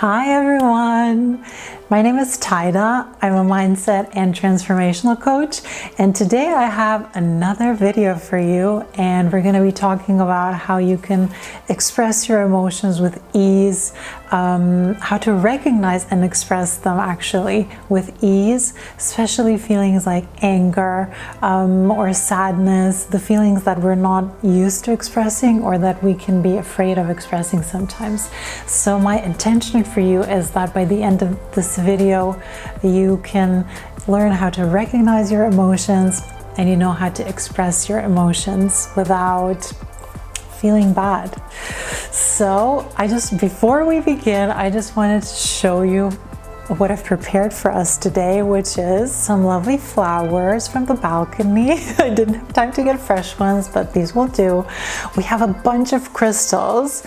Hi everyone, my name is Tajda. I'm a mindset and transformational coach, and today I have another video for you, and we're going to be talking about how you can express your emotions with ease, how to recognize and express them actually with ease, especially feelings like anger or sadness, the feelings that we're not used to expressing or that we can be afraid of expressing sometimes. So my intention for you is that by the end of this video, you can learn how to recognize your emotions and you know how to express your emotions without feeling bad. So before we begin, I just wanted to show you what I've prepared for us today, which is some lovely flowers from the balcony. I didn't have time to get fresh ones, but these will do. We have a bunch of crystals.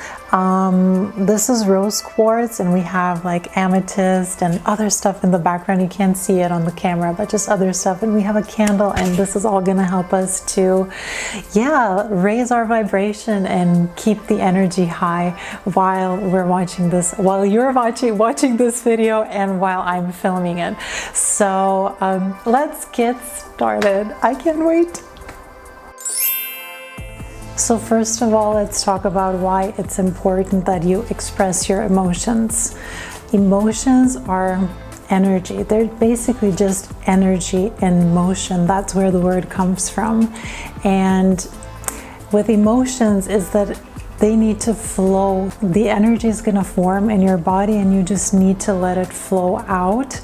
This is rose quartz, and we have like amethyst and other stuff in the background. You can't see it on the camera, but just other stuff. And we have a candle, and this is all gonna help us to, raise our vibration and keep the energy high while we're watching this, while you're watching this video and while I'm filming it. So let's get started. I can't wait. So first of all, let's talk about why it's important that you express your emotions. Emotions are energy. They're basically just energy in motion. That's where the word comes from. And with emotions is that they need to flow. The energy is going to form in your body and you just need to let it flow out.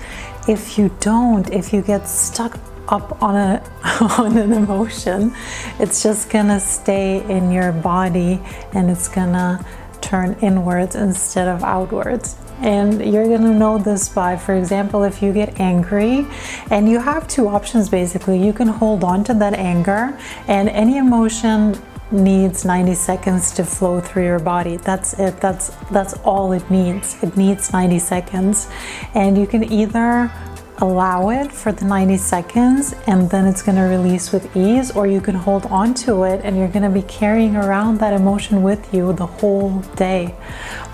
If you don't, if you get stuck up on an emotion, it's just gonna stay in your body and it's gonna turn inwards instead of outwards. And you're gonna know this by, for example, if you get angry, and you have two options basically. You can hold on to that anger, and any emotion needs 90 seconds to flow through your body. That's it. That's all it needs. It needs 90 seconds. And you can either allow it for the 90 seconds and then it's going to release with ease, or you can hold on to it and you're going to be carrying around that emotion with you the whole day.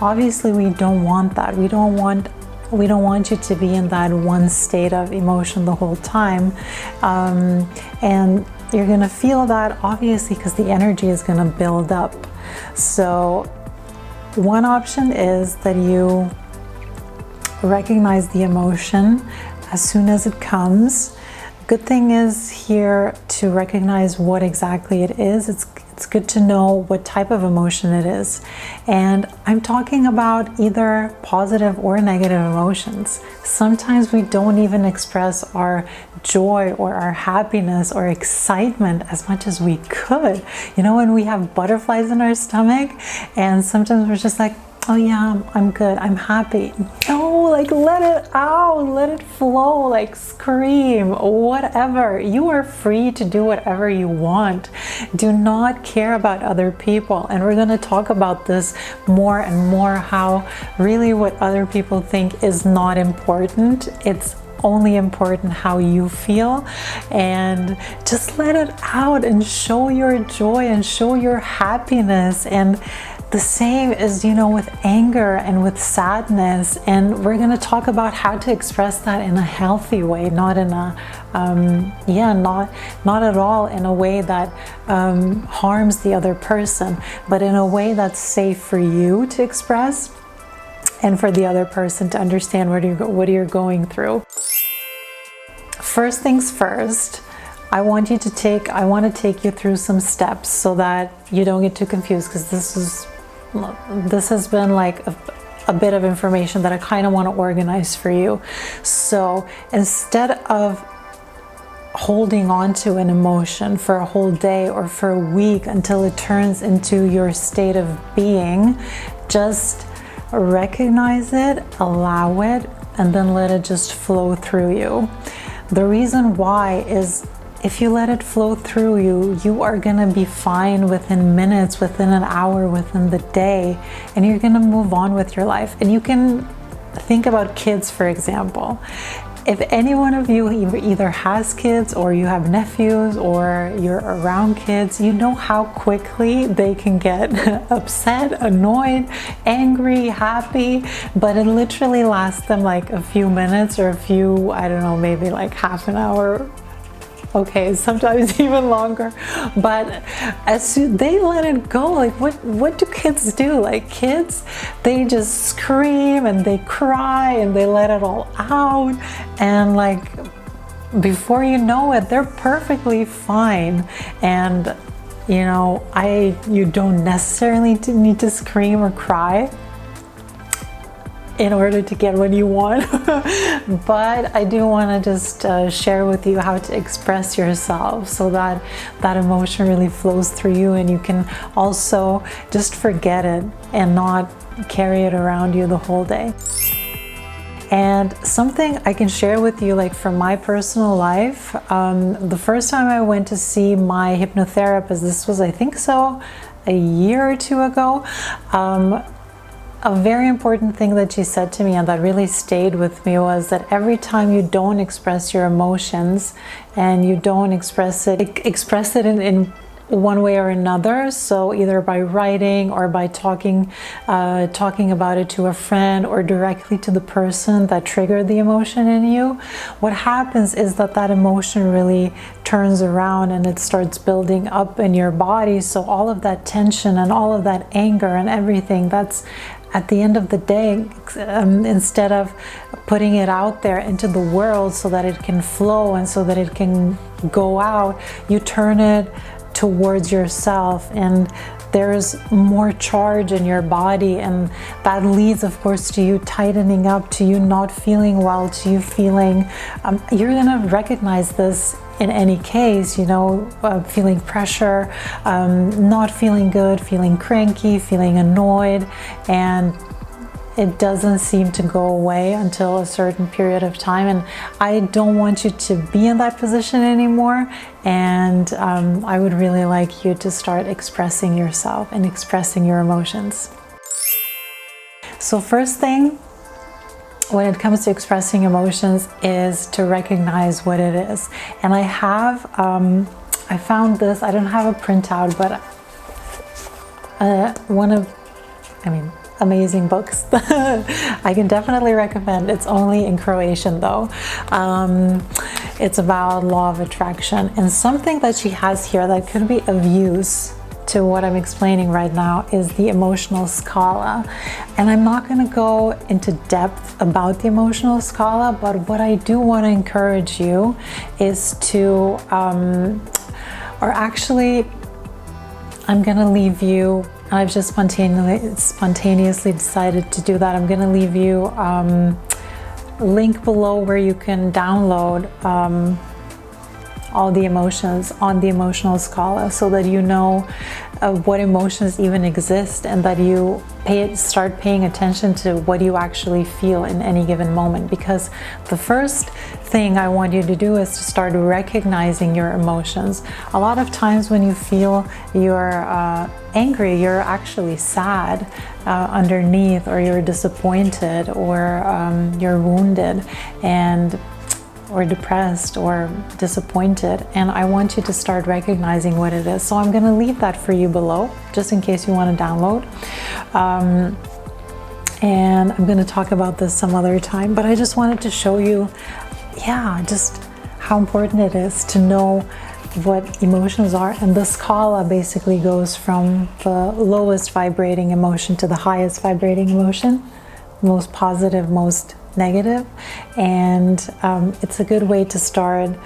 Obviously, we don't want that. We don't want you to be in that one state of emotion the whole time. And you're going to feel that obviously because the energy is going to build up. So one option is that you recognize the emotion as soon as it comes. Good thing is here to recognize what exactly it is. It's good to know what type of emotion it is. And I'm talking about either positive or negative emotions. Sometimes we don't even express our joy or our happiness or excitement as much as we could. You know, when we have butterflies in our stomach and sometimes we're just like, oh yeah, I'm good, I'm happy. No, like let it out, let it flow, like scream, whatever. You are free to do whatever you want. Do not care about other people. And we're going to talk about this more and more, how really what other people think is not important. It's only important how you feel, and just let it out and show your joy and show your happiness. And the same is, you know, with anger and with sadness. And we're going to talk about how to express that in a healthy way, not in a, not at all in a way that harms the other person, but in a way that's safe for you to express and for the other person to understand what you're going through. First things first, I want to take you through some steps so that you don't get too confused, because this has been like a bit of information that I kind of want to organize for you. So instead of holding on to an emotion for a whole day or for a week until it turns into your state of being, just recognize it, allow it, and then let it just flow through you. The reason why is, if you let it flow through you, you are gonna be fine within minutes, within an hour, within the day, and you're gonna move on with your life. And you can think about kids, for example. if any one of you either has kids or you have nephews or you're around kids, you know how quickly they can get upset, annoyed, angry, happy, but it literally lasts them like a few minutes or a few, I don't know, maybe like half an hour. Okay, sometimes even longer, but as soon they let it go, like what do kids do? Like kids, they just scream and they cry and they let it all out, and like before you know it, they're perfectly fine. And you know, you don't necessarily need to scream or cry in order to get what you want. But I do want to just share with you how to express yourself so that that emotion really flows through you, and you can also just forget it and not carry it around you the whole day. And something I can share with you, like from my personal life, the first time I went to see my hypnotherapist, this was, I think so, a year or two ago, a very important thing that she said to me and that really stayed with me was that every time you don't express your emotions and you don't express it in one way or another, so either by writing or by talking about it to a friend or directly to the person that triggered the emotion in you, what happens is that that emotion really turns around and it starts building up in your body. So all of that tension and all of that anger and everything, that's at the end of the day, instead of putting it out there into the world so that it can flow and so that it can go out, you turn it towards yourself, and there's more charge in your body, and that leads, of course, to you tightening up, to you not feeling well, to you feeling, you're gonna recognize this in any case, you know, feeling pressure, not feeling good, feeling cranky, feeling annoyed, and it doesn't seem to go away until a certain period of time. And I don't want you to be in that position anymore. And I would really like you to start expressing yourself and expressing your emotions. So first thing, when it comes to expressing emotions, is to recognize what it is. And I have, I found this, I don't have a printout, but amazing books. I can definitely recommend. It's only in Croatian though. It's about law of attraction, and something that she has here that could be of use to what I'm explaining right now is the emotional scala. And I'm not going to go into depth about the emotional scala, but what I do want to encourage you is to, or actually, I'm going to leave you, I've just spontaneously decided to do that. I'm going to leave you link below where you can download all the emotions on the emotional scala, so that you know what emotions even exist, and that you start paying attention to what you actually feel in any given moment. Because the first thing I want you to do is to start recognizing your emotions. A lot of times when you feel you're angry, you're actually sad underneath, or you're disappointed, or you're wounded, or depressed or disappointed, and I want you to start recognizing what it is. So I'm going to leave that for you below, just in case you want to download. And I'm going to talk about this some other time, but I just wanted to show you, just how important it is to know what emotions are. And the scala basically goes from the lowest vibrating emotion to the highest vibrating emotion, most positive, most negative. And it's a good way to start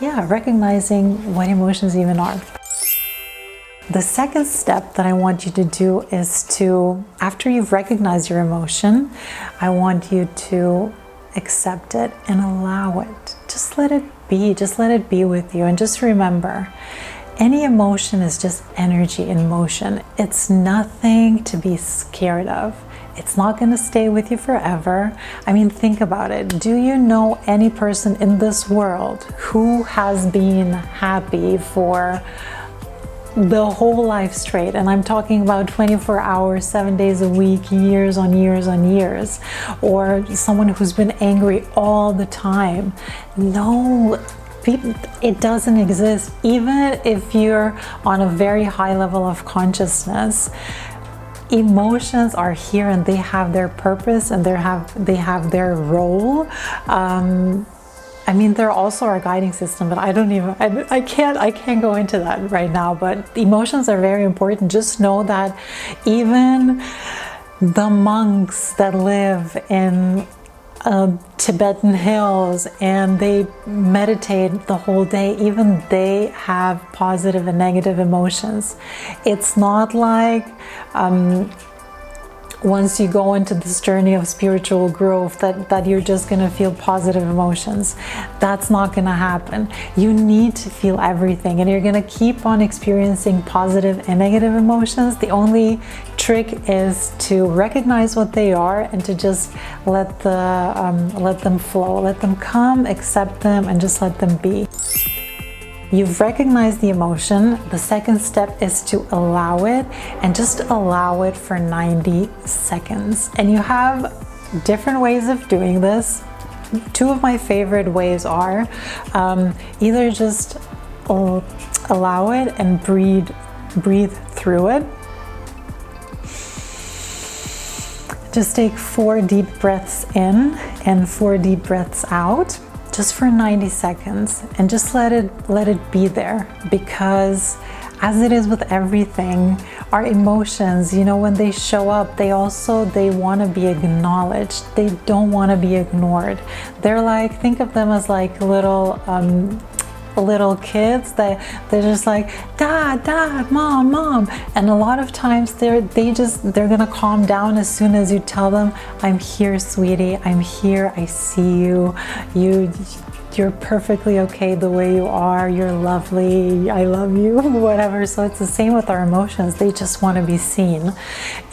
recognizing what emotions even are. The second step that I want you to do is to, after you've recognized your emotion, I want you to accept it and allow it. Just let it be. Just let it be with you. And just remember, any emotion is just energy in motion. It's nothing to be scared of. It's not going to stay with you forever. I mean, think about it. Do you know any person in this world who has been happy for the whole life straight, and I'm talking about 24 hours, 7 days a week, years on years on years, or someone who's been angry all the time. No, it doesn't exist. Even if you're on a very high level of consciousness, emotions are here and they have their purpose and they have their role. I mean, they're also our guiding system, but I can't go into that right now. But emotions are very important. Just know that even the monks that live in Tibetan hills and they meditate the whole day, even they have positive and negative emotions. It's not like once you go into this journey of spiritual growth that you're just gonna feel positive emotions. That's not gonna happen. You need to feel everything, and you're gonna keep on experiencing positive and negative emotions. The only trick is to recognize what they are and to just let them flow, let them come, accept them, and just let them be. You've recognized the emotion. The second step is to allow it, and just allow it for 90 seconds. And you have different ways of doing this. Two of my favorite ways are either just allow it and breathe through it. Just take 4 deep breaths in and 4 deep breaths out, just for 90 seconds, and just let it be there. Because as it is with everything, our emotions, you know, when they show up, they want to be acknowledged. They don't want to be ignored. They're like, think of them as like little kids that they're just like, dad, mom, and a lot of times they're gonna calm down as soon as you tell them, I'm here, sweetie, I'm here, I see you, you're perfectly okay the way you are, you're lovely, I love you, whatever. So it's the same with our emotions. They just want to be seen.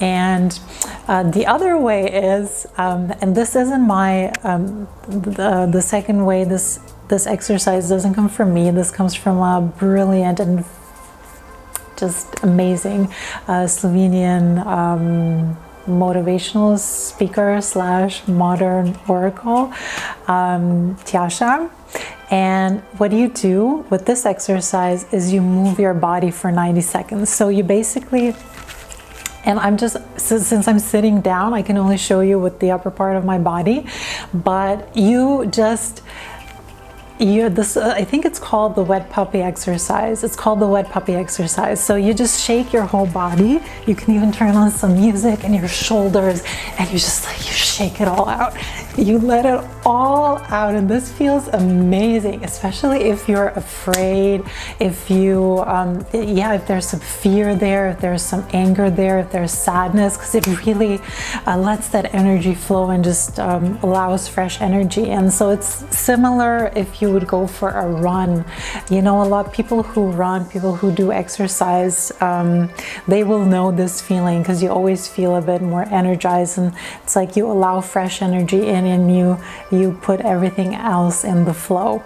And the other way is, and this isn't my the second way, this exercise doesn't come from me. This comes from a brilliant and just amazing Slovenian motivational speaker / modern oracle, Tjaša. And what you do with this exercise is you move your body for 90 seconds. So you basically, and since I'm sitting down, I can only show you with the upper part of my body, but I think it's called the wet puppy exercise. It's called the wet puppy exercise. So you just shake your whole body. You can even turn on some music and your shoulders, and you shake it all out. You let it all out, and this feels amazing, especially if you're afraid, if there's some fear there, if there's some anger there, if there's sadness, because it really lets that energy flow and just allows fresh energy. And so it's similar if you would go for a run. You know, a lot of people who run, people who do exercise, they will know this feeling, because you always feel a bit more energized, and it's like you allow fresh energy in and you put everything else in the flow.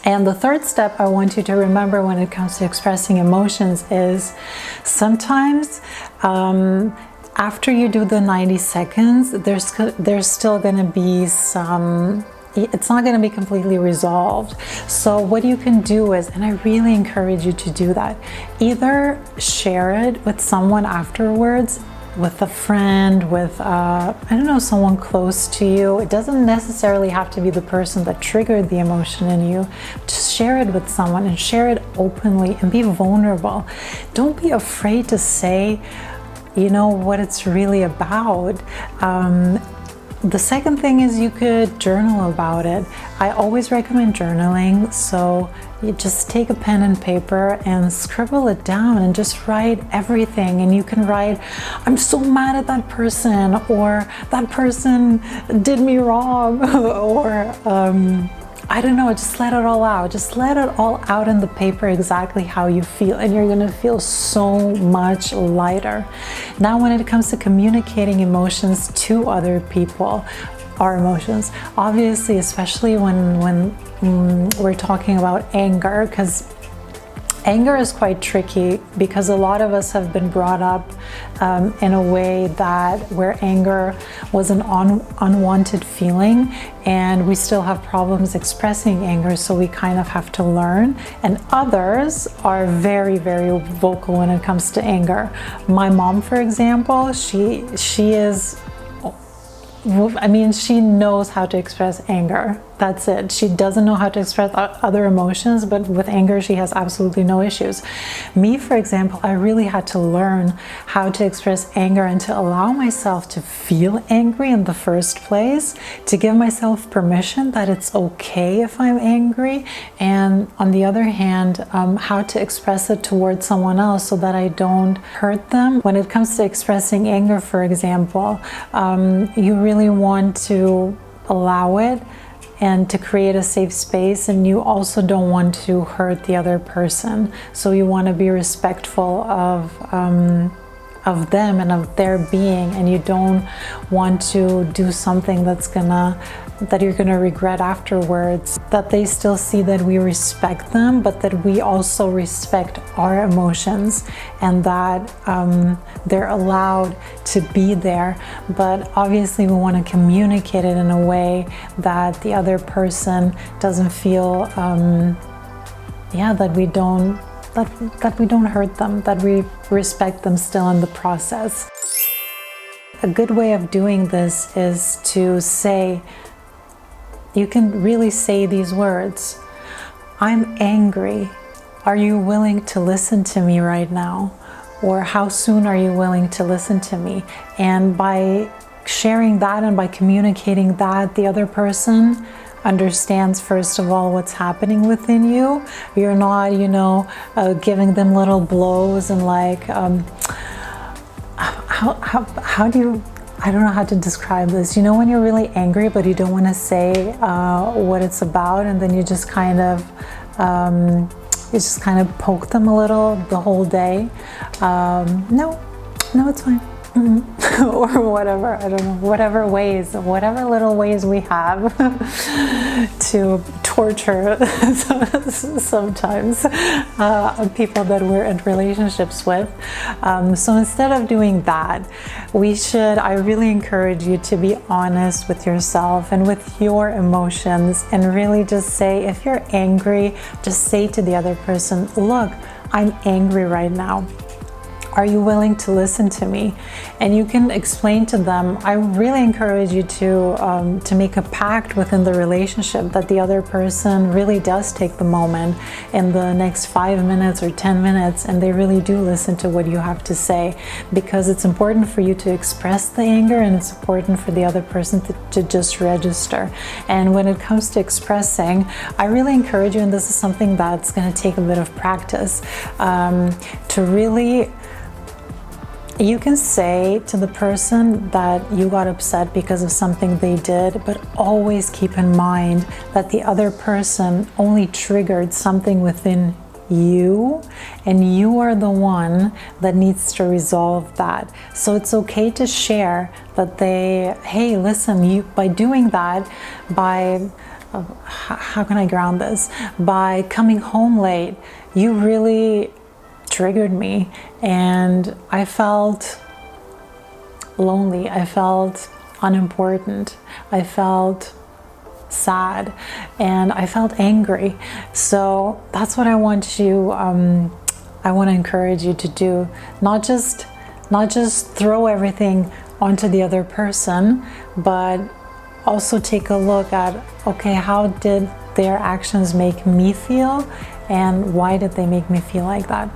And the third step I want you to remember when it comes to expressing emotions is sometimes after you do the 90 seconds, there's still going to be it's not going to be completely resolved. So what you can do is, and I really encourage you to do that, either share it with someone afterwards, with a friend, with I don't know, someone close to you. It doesn't necessarily have to be the person that triggered the emotion in you. Just share it with someone and share it openly and be vulnerable. Don't be afraid to say, you know, what it's really about. The second thing is you could journal about it. I always recommend journaling. So you just take a pen and paper and scribble it down and just write everything. And you can write, I'm so mad at that person, or that person did me wrong, or I don't know, just let it all out. Just let it all out in the paper exactly how you feel, and you're gonna feel so much lighter. Now, when it comes to communicating emotions to other people, our emotions, obviously, especially when we're talking about anger, because Anger is quite tricky because a lot of us have been brought up in a way that where anger was an unwanted feeling, and we still have problems expressing anger, so we kind of have to learn. And others are very, very vocal when it comes to anger. My mom, for example, she is, I mean, she knows how to express anger. That's it. She doesn't know how to express other emotions, but with anger, she has absolutely no issues. Me, for example, I really had to learn how to express anger and to allow myself to feel angry in the first place, to give myself permission that it's okay if I'm angry, and on the other hand, how to express it towards someone else so that I don't hurt them. When it comes to expressing anger, for example, you really want to allow it and to create a safe space, and you also don't want to hurt the other person. So you want to be respectful of them and of their being, and you don't want to do something that you're gonna regret afterwards. That they still see that we respect them, but that we also respect our emotions, and that they're allowed to be there. But obviously we want to communicate it in a way that the other person doesn't feel that we don't hurt them, that we respect them still in the process. A good way of doing this is to say, you can really say these words: I'm angry. Are you willing to listen to me right now? Or how soon are you willing to listen to me? And by sharing that and by communicating that, the other person understands, first of all, what's happening within you. You're not, giving them little blows and like, how do you, I don't know how to describe this. You know, when you're really angry, but you don't want to say what it's about, and then you just kind of, poke them a little the whole day. No, it's fine. Or whatever, I don't know, whatever little ways we have to torture sometimes people that we're in relationships with. So instead of doing that, I really encourage you to be honest with yourself and with your emotions, and really just say, if you're angry, just say to the other person, look, I'm angry right now. Are you willing to listen to me? And you can explain to them. I really encourage you to make a pact within the relationship that the other person really does take the moment in the next 5 minutes or 10 minutes, and they really do listen to what you have to say, because it's important for you to express the anger, and it's important for the other person to just register. And when it comes to expressing, I really encourage you, and this is something that's going to take a bit of practice, to really, you can say to the person that you got upset because of something they did, but always keep in mind that the other person only triggered something within you, and you are the one that needs to resolve that. So it's okay to share that hey, listen, by doing that, how can I ground this? By coming home late, you really triggered me, and I felt lonely, I felt unimportant, I felt sad, and I felt angry. So that's what I want to encourage you to do. Not just throw everything onto the other person, but also take a look at, okay, how did their actions make me feel, and why did they make me feel like that?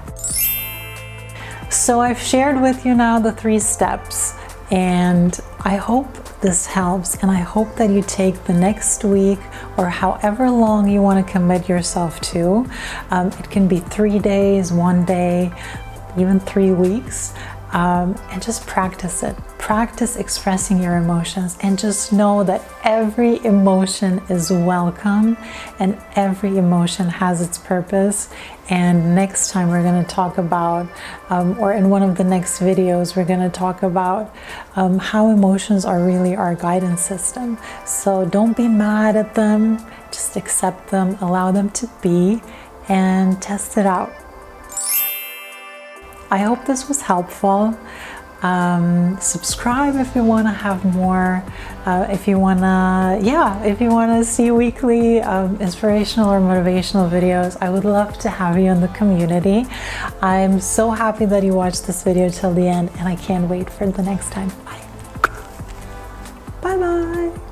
So I've shared with you now the 3 steps, and I hope this helps, and I hope that you take the next week or however long you want to commit yourself to. It can be 3 days, 1 day, even 3 weeks, and just practice it. Practice expressing your emotions, and just know that every emotion is welcome and every emotion has its purpose. And next time we're going to talk about, or in one of the next videos, we're going to talk about how emotions are really our guidance system. So don't be mad at them, just accept them, allow them to be, and test it out. I hope this was helpful. Subscribe if you want to have more, if you want to see weekly inspirational or motivational videos. I would love to have you in the community. I'm so happy that you watched this video till the end, and I can't wait for the next time. Bye bye.